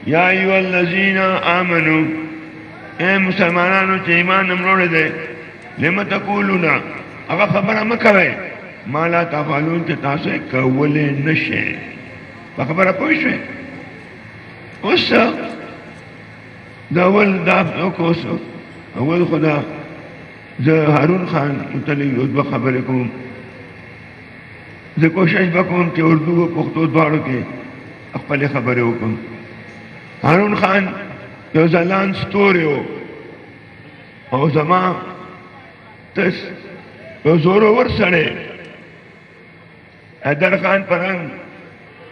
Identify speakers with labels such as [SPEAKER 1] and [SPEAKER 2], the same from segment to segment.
[SPEAKER 1] یا ایھا الذین آمنو، اے مسلمانانو چې ایمان امروړی دی، لم تقولون، هغه خبره مه کوئ، ما لا تفعلون، چې تاسو یې کولی نشئ. په خبره پوه شئ؟ اوس دا اول دا اوس اول خدا زه هارون خان متعلق یو دوه خبرې کوم. زه کوشش به کوم چې اردو او پښتو دواړو کې خپلې خبرې وکړم. هارون خان یو ځلان ستوری و او زما تس یو زورور سړی، حیدر خان پرنګ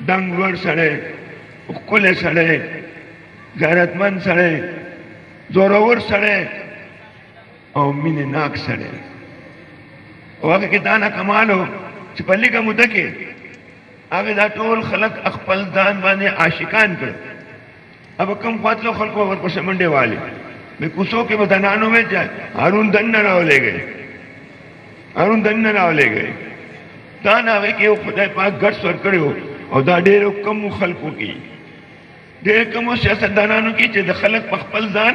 [SPEAKER 1] دنګ لوړ سړی، ښکلی سړی، غیرتمند سړی، زورور سړی او مینې ناک سړی. او هغه کې دا نه کمال و چې په لږه موده کې هغې دا ټول خلک خپل ځان باندې عاشقان کړ. اب کم خواطلو خلقو ورپسې منډې والې، میں کوڅو کې به دنانو میں هارون دننه راولې گئے، هارون دننه راولې گئے. دا نه هغې کې یو خدای پاک ګټس ورکړی و او دا ډېرو کمو خلقو کې، ډېر کمو سیاستدانانو کې چې د خلک په خپل ځان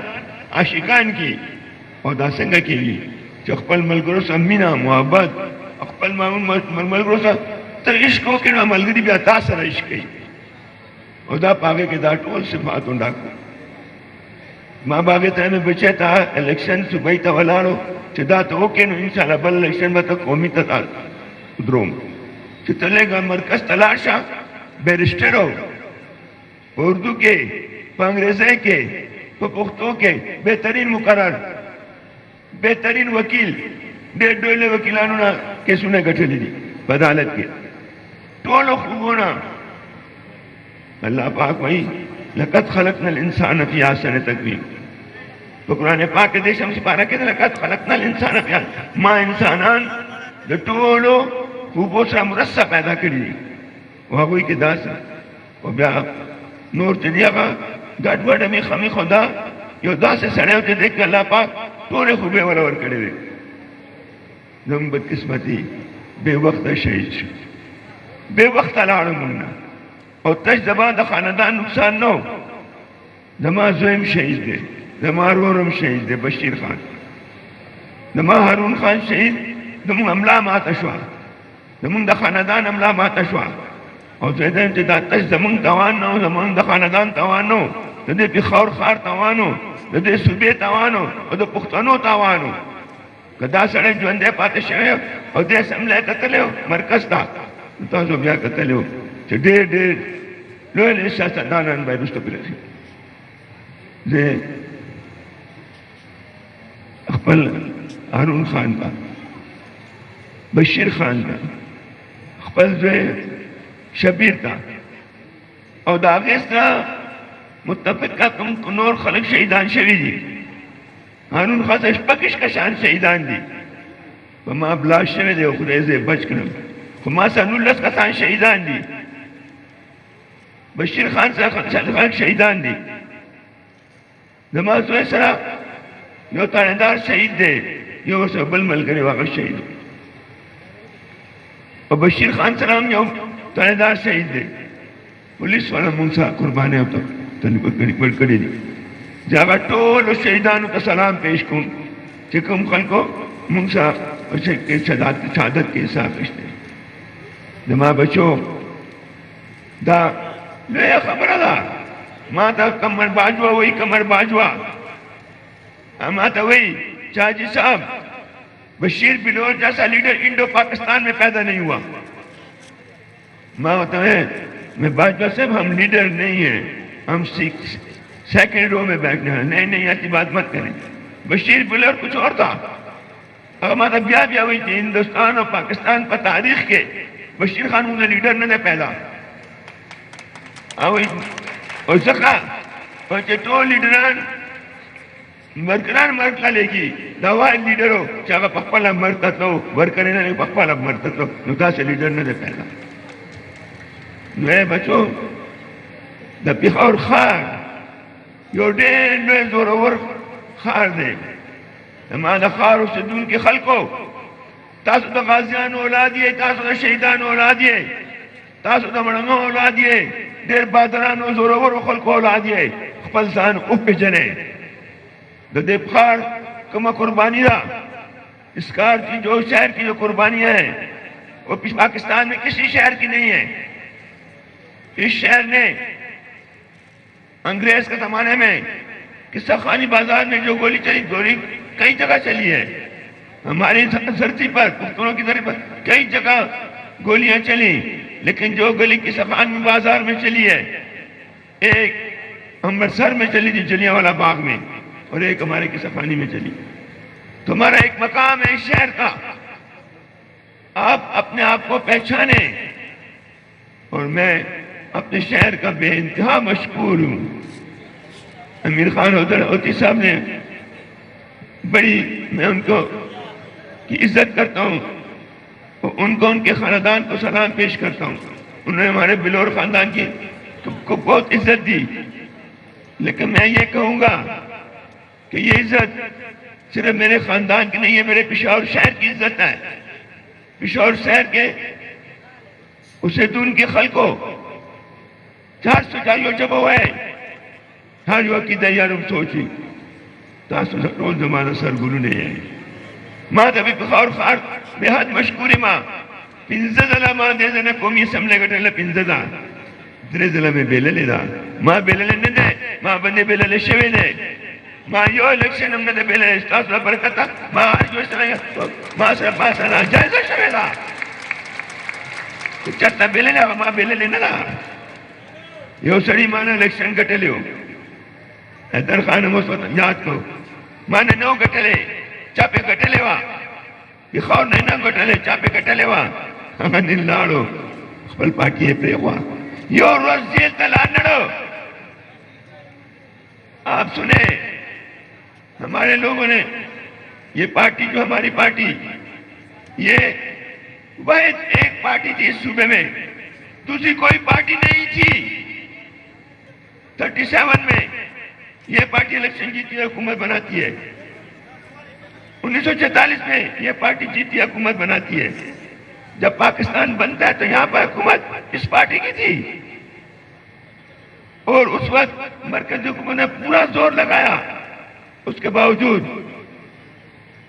[SPEAKER 1] عاشقان کی. او دا څنګه کېږي چې خپل ملګرو سره مینه محبت، خپل ملګرو سره ته عشق وکړې نو ملګري بیا تا سره عشق کوي. او دا په هغې کې دا ټول صفات ډاکو. ما به هغې ته مې بچی ته الیکشن صوبۍ ته ولاړو چې دا ته وکړې نو انشاءالله بل الیکشن به ته قومي ته دروم چې ته لږ مرکز ته لاړ شه. بیرسټر و، په اردو کې، په انګریزۍ کې، په پښتو کې بهترین مقرر، بهترین وکیل، ډېر ډېر وکیلانو نه کیسونه ګټلي دي په عدالت کې. ټولو خوبونه اللہ پاک وہی لقد خلقنا الانسان فی احسن تقویم. تو قرآن پاک کے دیشم سپارہ کے لقد خلقنا الانسان فی احسن، ما انسانان د ټولو خوبو سره مرصع پیدا کړي دي او هغوی کې داسې او بیا نور چې دی هغه ګډوډ میخه خدا یو داسې سړی و چې دی کې الله پاک ټولې خوبۍ وله ورکړې وې. زموږ بدقسمتي بې وخته شهید شو، بې وخته لاړو موږ نه. او تش زما د خاندان نقصان نه و، زما زویم شهید دی، زما ورورم شهید دی بشیر خان، زما هارون خان شهید، زموږ املا ماته شوه، زموږ د خاندان املا ماته شوه. او زه وایم چې دا تش زموږ توان نه و، زموږ د خاندان توان نه و، د دې پېښور ښار توان و، د دې صوبې توان و او د پښتنو توان و. که دا سړی ژوندی پاتې شوی او دې اسمبلی کتلی و مرکز ته، نو تاسو بیا کتلی و چې ډېر ډېر لوی لوی سیاستدانان به وروسته پرې شي. زه خپل هارون خان ته، بشیر خان ته، خپل زوی شبیر ته او د هغې سره متفقه کوم نور خلک شهیدان شوي دي. هارون خان ته شپږ کسان شهیدان دي، په ما بلاس شوی دی او خدای زه بچ کړم، خو ما سره 19 کسان شهیدان دي. بشیر خان سره خلک شهیدان دي. زما زوی سره یو تانیدار شهید دی، یو ورسره بل ملګری و هغه شهید. او بشیر خان سره هم یو تانیدار شهید دی. پولیس والا مونږ سره قربانۍ ورکړې دي. چې هغه ټولو شهیدانو ته سلام پیش کوم چې کوم خلکو مونږ سره شهادت کې حصه اخیستی. زما بچو دا لویه خبره ده. ما ته کمر باجوه وایي، کمر باجوه ما ته وایي چې حاجی صاحب بشیر بلور جیسا لیڈر انڈو پاکستان میں پیدا نہیں ہوا. میں ہوتا ہے میں باجوہ صاحب ہم لیڈر نہیں ہیں، ہم سیکنڈ رو میں بیٹھنے ہیں. نہیں ایسی بات مت کریں. بشیر بلور کچھ اور تھا. ہمارا بیا ہوئی تھی ہندوستان اور پاکستان پر تاریخ کے بشیر خان انہیں لیڈر نہ پیدا اور سکا اور ټول لیډران مرګران مرګ لګي دا وای لیډرو چې هغه په خپل مرګ تلو ورکړي نه په خپل مرګ تلو نو تاسو لیډر نه پیدا. نو بچو د پیښور ښار یو ډېر لوی زورور ښار دی. زما د ښار اوسېدونکي خلکو، تاسو د غازیانو اولاد یې، تاسو د شهیدانو اولاد یې، تاسو د مړنګو اولاد یې. دیر بادرانو زورور خلق اولادیه خپل ځان او پیژنه د دې بخار کومه قربانی دا اس کار کی جو شہر کی جو قربانیاں ہیں وہ پاکستان میں کسی شہر کی نہیں ہے. اس شہر نے انگریز کے زمانے میں قصہ خانی بازار میں جو گولی چلی گولی کئی جگہ چلی ہے. ہماری دھرتی پر پختونوں کی دھرتی پر کئی جگہ گولیاں چلی, لیکن جو گولی قصہ خانی بازار میں چلی ہے ایک امرتسر میں چلی تھی جلیانوالہ باغ میں, اور ایک ہمارے قصہ خانی میں چلی. تمہارا ایک مقام ہے اس شہر کا, آپ اپنے آپ کو پہچانیں. اور میں اپنے شہر کا بے انتہا مشکور ہوں. امیر خان ہوتی صاحب نے بڑی, میں ان کو کی عزت کرتا ہوں, ان کو ان کے خاندان کو سلام پیش کرتا ہوں. انہوں نے ہمارے بلور خاندان کی کو بہت عزت دی, لیکن میں یہ کہوں گا کہ یہ عزت صرف میرے خاندان کی نہیں ہے, میرے پشاور شہر کی عزت ہے. پشاور شہر کے اسیدون کے خلقو چار سجائیو جب ہوئے ہر جو عقیدہ یارم سوچی تاسو روز زمانہ سرگلو نہیں ہے. ماں تبھی پخور خار بہت مشکوری ماں پنزدہ ماں دے زنہ قومی اسمبلی گٹھنے پنزدہ درے زلہ میں بیللے دا ماں بیللے نہ دے ماں بندے بیللے شوے دے ماں یو الیکشن ہم نے دے بیللے استاس اللہ برکتا ماں آج جو اس طرح ماں صرف پاسا نا جائزہ شوے دا چرتا بیللے ماں بیللے نہ دا یو سڑی ماں نے الیکشن گٹے لیو حیدر خان موسوط یاد کو ماں نے نو گٹے لے چاپے گٹے لے وا یہ خور نہیں نہ گٹے لے چاپے گٹے لے وا ہمیں نل لاڑو خپل پاکی پرے خوا یو روز جیل تلان نڑو. آپ سنیں ہمارے لوگوں نے یہ پارٹی جو ہماری پارٹی یہ واحد ایک پارٹی تھی اس صوبے میں, دوسری کوئی پارٹی نہیں تھی. 37 میں یہ پارٹی الیکشن جیتی ہے حکومت بناتی ہے. 1946 میں یہ پارٹی جیتی حکومت بناتی ہے. جب پاکستان بنتا ہے تو یہاں پر حکومت اس پارٹی کی تھی, اور اس وقت مرکزی حکومت نے پورا زور لگایا. اس کے باوجود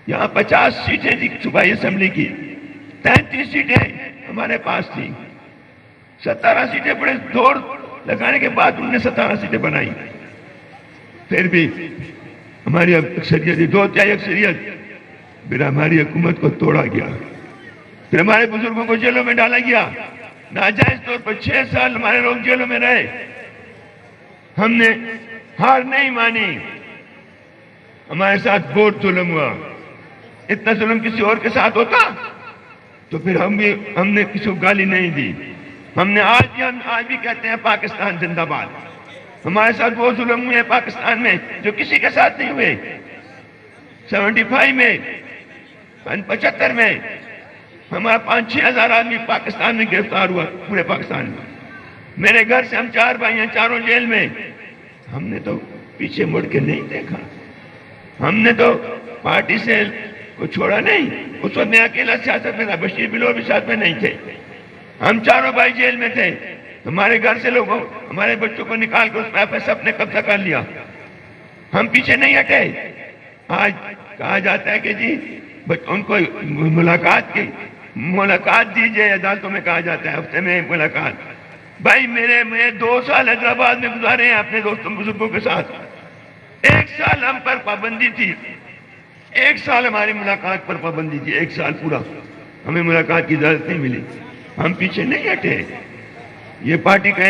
[SPEAKER 1] یہاں 50 سیٹیں تھی صوبائی اسمبلی کی, 33 سیٹیں ہمارے پاس تھی. 17 سیٹیں بڑے زور لگانے کے بعد انہوں نے 17 سیٹیں بنائی. پھر بھی ہماری اکثریت 2/3 اکثریت پھر ہماری حکومت کو توڑا گیا. پھر ہمارے بزرگوں کو جیلوں میں ڈالا گیا. ناجائز طور پر 6 سال ہمارے لوگ جیلوں میں رہے. ہم نے ہار نہیں مانی. ہمارے ساتھ بہت ظلم ہوا. اتنا ظلم کسی اور کے ساتھ ہوتا تو پھر ہم نے کسی کو گالی نہیں دی. ہم نے آج بھی کہتے ہیں پاکستان زندہ باد. ہمارے ساتھ وہ ظلم ہوئے پاکستان میں جو کسی کے ساتھ نہیں ہوئے. 75 میں 75 میں ہمارا 5-6 ہزار آدمی پاکستان میں گرفتار ہوا, پورے پاکستان میں. میرے گھر سے ہم 4 بھائی ہیں, چاروں جیل میں. ہم نے تو پیچھے مڑ کے نہیں دیکھا. ہم نے تو پارٹی سے کو چھوڑا نہیں. اس وقت میں اکیلا سیاست میں تھا, بشیر بلور بھی ساتھ میں نہیں تھے. ہم چاروں بھائی جیل میں تھے. ہمارے گھر سے لوگوں ہمارے بچوں کو نکال کر اس پہ سب نے قبضہ کر لیا. ہم پیچھے نہیں ہٹے. آج کہا جاتا ہے کہ جی ان کو ملاقات دیجیے, عدالتوں میں کہا جاتا ہے ہفتے میں ایک ملاقات. بھائی میں 2 سال حیدرآباد میں گزارے ہیں اپنے دوستوں بزرگوں کے ساتھ. 1 سال ہم پر پابندی تھی, 1 سال ہماری ملاقات پر پابندی تھی. 1 سال پورا ہمیں ملاقات کی اجازت نہیں ملی. ہم پیچھے نہیں ہٹے. یہ پارٹی کا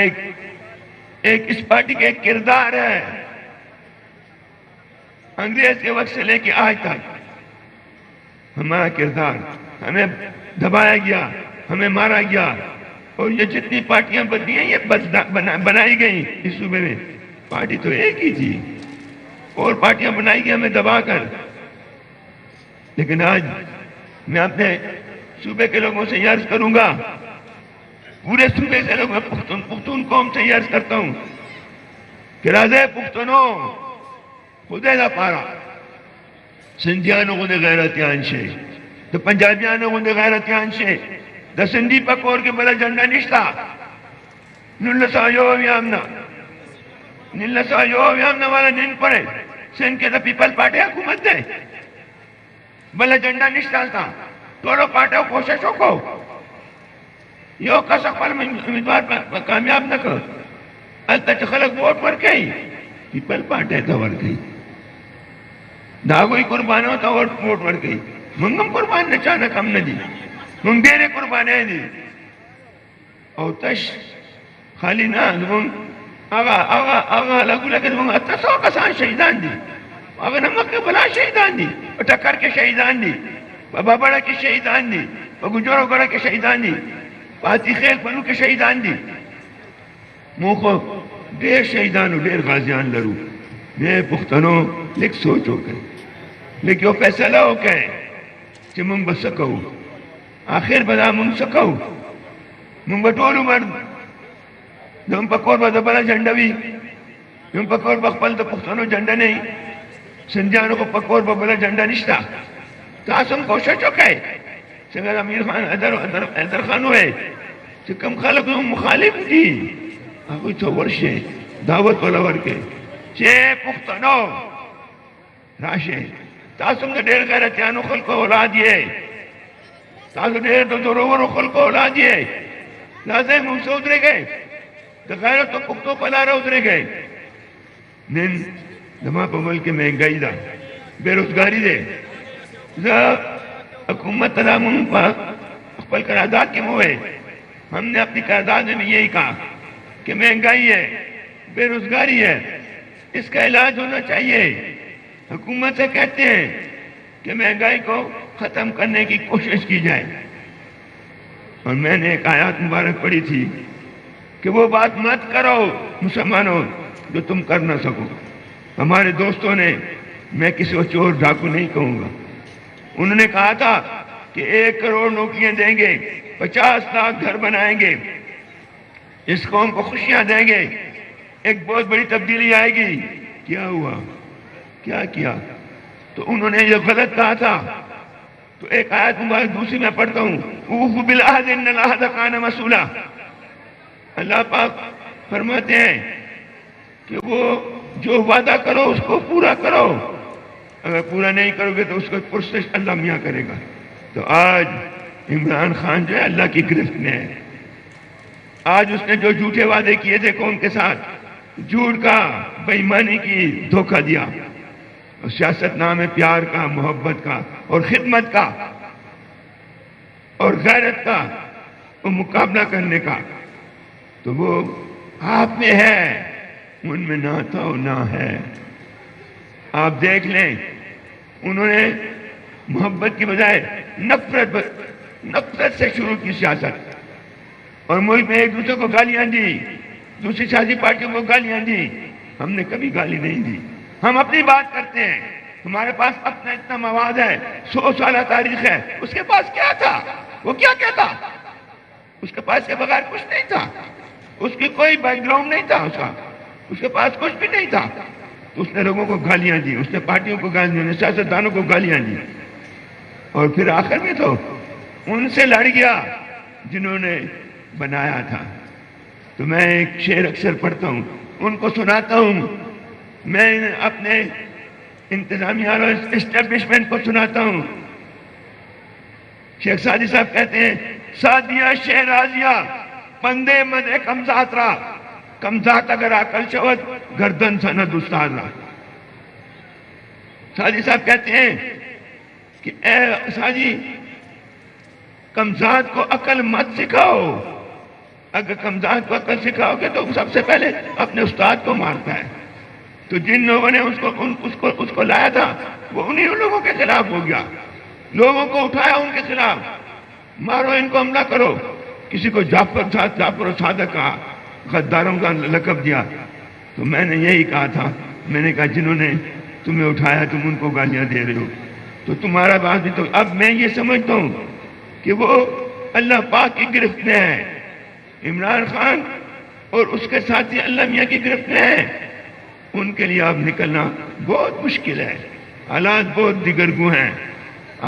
[SPEAKER 1] اس پارٹی کا ایک کردار ہے. انگریز کے وقت سے لے کے آج تک ہمارا کردار, ہمیں دبایا گیا, ہمیں مارا گیا. اور یہ جتنی پارٹیاں بدلی ہیں یہ بنائی گئی اس صوبے میں. پارٹی تو ایک ہی تھی, اور پارٹیاں بنائی گئی ہمیں دبا کر. لیکن آج میں اپنے صوبے کے لوگوں سے یہ عرض کروں گا, پورے صوبے سے لوگ, میں پختون قوم سے یہ عرض کرتا ہوں کہ راجے پختونو خودے دا پارا سندھیانوں کو دے غیرتیان شے, تو پنجابیانوں کو دے غیرتیان شے, دا سندھی پکور کے بلا جھنڈا نشتا. یامنا والا نین پڑے سن کے پیپل پارٹی حکومت دے بلا جنڈا نہیں ڈالتا توڑو پارٹیوں کوششوں کو یو کس اقبال امیدوار کامیاب نہ کر التا خلق ووٹ ور گئی پیپل پارٹی تا ور گئی داغوی قربان ہوتا ووٹ ور گئی منگم قربان نہ چاہنا کم نہ دی منگ دیرے قربانے دی او تش خالی نا آغا لگو لگے منگ اتسو کسان شہیدان دی آغا نمک بلا شہیدان دی ٹکر کے شہیدان دی بابا بڑا کے شہیدان دی گجورو گڑا کے شہیدان دی پاتی خیل پنو کے شہیدان دی موخو دیر شہیدانو دیر غازیان لرو میں پختنو لیک سوچو کر لیک یو فیصلہ ہو کہیں چھ منگ بسکو آخر بدا منگ سکو منگ بطولو مرد دم پکور بدا بلا جھنڈوی دم پکور بخپل دا پختنو جھنڈا نہیں سندھیانو کو پکور بلا جھنڈا نشتا تاسم کوشش ہو کہیں سنگر امیر خان حیدر خان ہوئے چھ کم خلق مخالف دی آگوی تو ورشے دعوت والا ورکے چھ پختنو راشے تاسم دا دیر غیرتیانو خلقو اولاد یہ تاسم دیر دو ضرورو خلقو اولاد یہ لازم ہم سے ادرے گئے دا غیرت تو پختو پلارا ادرے گئے نن دما پا ملک مہنگائی دا بے روزگاری دے حکومت تدامن پا اخبر قرارداد کے موئے ہم نے اپنی قرارداد میں یہی کہا کہ مہنگائی ہے بے روزگاری ہے اس کا علاج ہونا چاہیے حکومت سے کہتے ہیں کہ مہنگائی کو ختم کرنے کی کوشش کی جائے اور میں نے ایک آیات مبارک پڑھی تھی کہ وہ بات مت کرو مسلمانوں جو تم کر نہ سکو ہمارے دوستوں نے میں کسی کو چور ڈاکو نہیں کہوں گا انہوں نے کہا تھا کہ 1 کروڑ نوکریاں دیں گے 50 لاکھ گھر بنائیں گے اس قوم کو خوشیاں دیں گے ایک بہت بڑی تبدیلی آئے گی کیا ہوا کیا کیا تو انہوں نے یہ غلط کہا تھا تو ایک آیت مبارک دوسری میں پڑھتا ہوں اوفوا بالعہد ان العہد کان مسئولا اللہ پاک فرماتے ہیں کہ وہ جو وعدہ کرو اس کو پورا کرو اگر پورا نہیں کرو گے تو اس کو پرسش اللہ میاں کرے گا تو آج عمران خان جو ہے اللہ کی گرفت میں ہے آج اس نے جو جھوٹے وعدے کیے تھے قوم کے ساتھ جھوٹ کا بے ایمانی کی دھوکہ دیا اور سیاست نام ہے پیار کا محبت کا اور خدمت کا اور غیرت کا اور مقابلہ کرنے کا تو وہ آپ میں ہے ان میں نہ تھا اور نہ ہے آپ دیکھ لیں انہوں نے محبت کی بجائے نفرت سے شروع کی سیاست اور ملک میں ایک دوسرے کو گالیاں دی دوسری سیاسی پارٹیوں کو گالیاں دی ہم نے کبھی گالی نہیں دی ہم اپنی بات کرتے ہیں ہمارے پاس اپنا اتنا مواد ہے 100 سالہ تاریخ ہے اس کے پاس کیا تھا وہ کیا کہتا اس کے پاس کے بغیر کچھ نہیں تھا اس کی کوئی بیک گراؤنڈ نہیں تھا اس کے پاس کچھ بھی نہیں تھا تو اس نے لوگوں کو گالیاں دی اس نے پارٹیوں کو گالیاں دی سیاستدانوں کو گالیاں دی اور پھر آخر میں تو ان سے لڑ گیا جنہوں نے بنایا تھا تو میں ایک شعر اکثر پڑھتا ہوں ان کو سناتا ہوں میں اپنے انتظامیہ اور اسٹیبلشمنٹ کو سناتا ہوں شیخ سعدی صاحب کہتے ہیں سعدیہ شہرازیہ بندے مدے کمزات را کمزات اگر عقل شود گردن سند استاد را سعدی صاحب کہتے ہیں کہ اے سعدی کمزات کو عقل مت سکھاؤ اگر کمزات کو عقل سکھاؤ گے تو سب سے پہلے اپنے استاد کو مارتا ہے تو جن لوگوں نے اس کو لایا تھا وہ انہی لوگوں کے خلاف ہو گیا لوگوں کو اٹھایا ان کے خلاف مارو ان کو حملہ کرو کسی کو جعفر و صادق کہا غداروں کا لقب دیا تو میں نے یہی کہا تھا میں نے کہا جنہوں نے تمہیں اٹھایا تم ان کو گالیاں دے رہے ہو تو تمہارا بات بھی تو اب میں یہ سمجھتا ہوں کہ وہ اللہ پاک کی گرفت میں ہے عمران خان اور اس کے ساتھی اللہ میاں کی گرفت میں ہے ان کے لیے اب نکلنا بہت مشکل ہے حالات بہت دیگرگو ہیں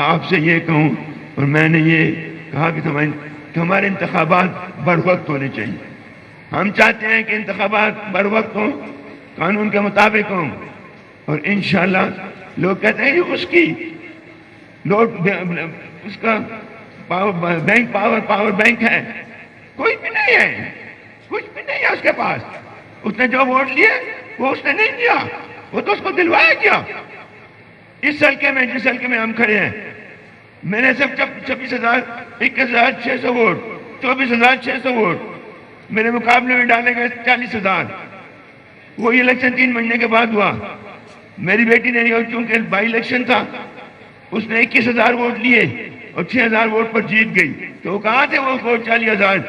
[SPEAKER 1] آپ سے یہ کہوں اور میں نے یہ کہا کہ ہمارے انتخابات بر وقت ہونے چاہیے ہم چاہتے ہیں کہ انتخابات بر وقت ہوں، قانون کے مطابق ہوں، اور انشاءاللہ لوگ کہتے ہیں یہ اس کی نوٹ اس کا پاور بینک ہے. کوئی بھی نہیں ہے، کچھ بھی نہیں ہے اس کے پاس. اس نے جو ووٹ لیے وہ اس نے نہیں دیا، وہ تو اس کو دلوایا گیا. اس حلقے میں، جس حلقے میں ہم کھڑے ہیں، میں نے صرف 21,600 ووٹ، 24,600 ووٹ میرے مقابلے میں ڈالے گئے 40,000. وہی الیکشن 3 مہینے کے بعد ہوا. میری بیٹی نے چونکہ بائی الیکشن تھا، اس نے 21,000 ووٹ لیے اور 6,000 ووٹ پر جیت گئی. تو وہ کہاں تھے وہ ووٹ 40,000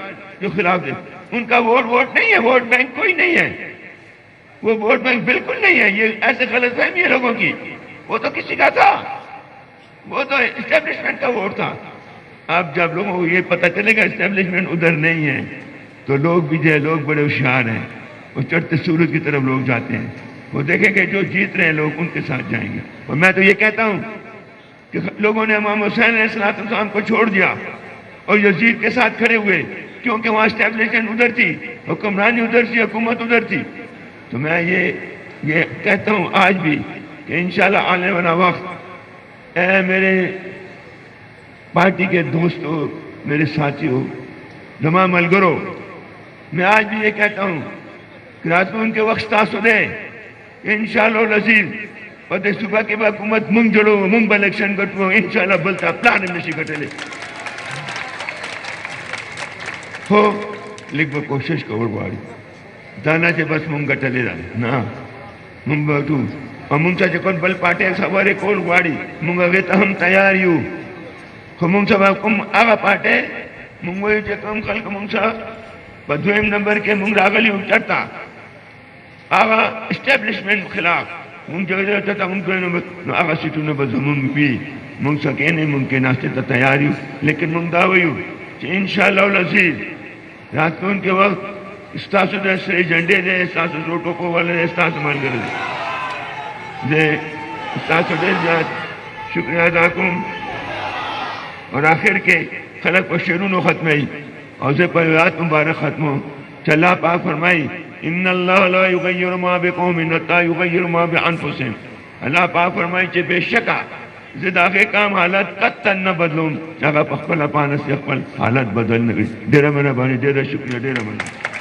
[SPEAKER 1] جو خلاف تھے؟ ان کا ووٹ نہیں ہے، ووٹ بینک کوئی نہیں ہے. وہ ووٹ بینک بالکل نہیں ہے. یہ ایسے غلط فہمی ہے لوگوں کی. وہ تو کسی کا تھا، وہ تو اسٹیبلشمنٹ کا ووٹ تھا. اب جب لوگوں کو یہ پتہ چلے گا اسٹیبلشمنٹ ادھر نہیں ہے، تو لوگ بھی جو ہے، لوگ بڑے ہوشیار ہیں، وہ چڑھتے سورج کی طرف لوگ جاتے ہیں. وہ دیکھیں کہ جو جیت رہے ہیں لوگ ان کے ساتھ جائیں گے. اور میں تو یہ کہتا ہوں کہ لوگوں نے امام حسین علیہ السلام کو چھوڑ دیا اور یزید کے ساتھ کھڑے ہوئے، کیونکہ وہاں اسٹیبلشمنٹ ادھر تھی، حکمرانی ادھر تھی، حکومت ادھر تھی. تو میں یہ کہتا ہوں آج بھی کہ انشاءاللہ آنے والا وقت، اے میرے پارٹی کے دوستوں، میرے ساتھیوں، جمع ملگرو، میں آج بھی یہ کہتا ہوں کہ رات میں ان کے وقت تاثر ہے انشاءاللہ العزیز پتہ صبح کے بعد حکومت منگ جڑو منگ الیکشن کٹو انشاءاللہ بلتا پلان میں کٹلے ہو لکھ کوشش کرو باری دانا سے بس منگ کٹلے دا نا منگ بٹو اور منگ سے کون بل پاٹے سوارے کول گواڑی منگ اگے ہم تیار یو منگ سے کم آگا پاٹے منگ وہی کم خلق منگ سے بدویم نمبر کے منگ راگلی چڑھتا آگا اسٹیبلشمنٹ خلاف منگ جگہ چاہتا منگ کو آگا سیٹو نے بس منگ بھی منگ سکے نہیں منگ کے ناستے تا تیاری ہو لیکن منگ داوئی ہو کہ انشاءاللہ العزیز رات کو ان کے وقت استاسو دے سرے جنڈے دے استاسو روٹو کو والے دے استاسو مان کر دے استاسو دے جات شکریہ ادا کم. اور آخر کے خلق و شیرون و ختمی اور سے پریوات مبارک ختموں چلا پاک فرمائی ان اللہ لا یغیر ما بقوم حتی یغیر ما بانفسہم. اللہ پاک فرمائی کہ بے شکا زد آگے کام حالت قطن نہ بدلوں جگہ پخپل اپانا سے اقبل حالت بدل نگی. دیرہ منہ بانی دیرہ شکریہ دیرہ منہ.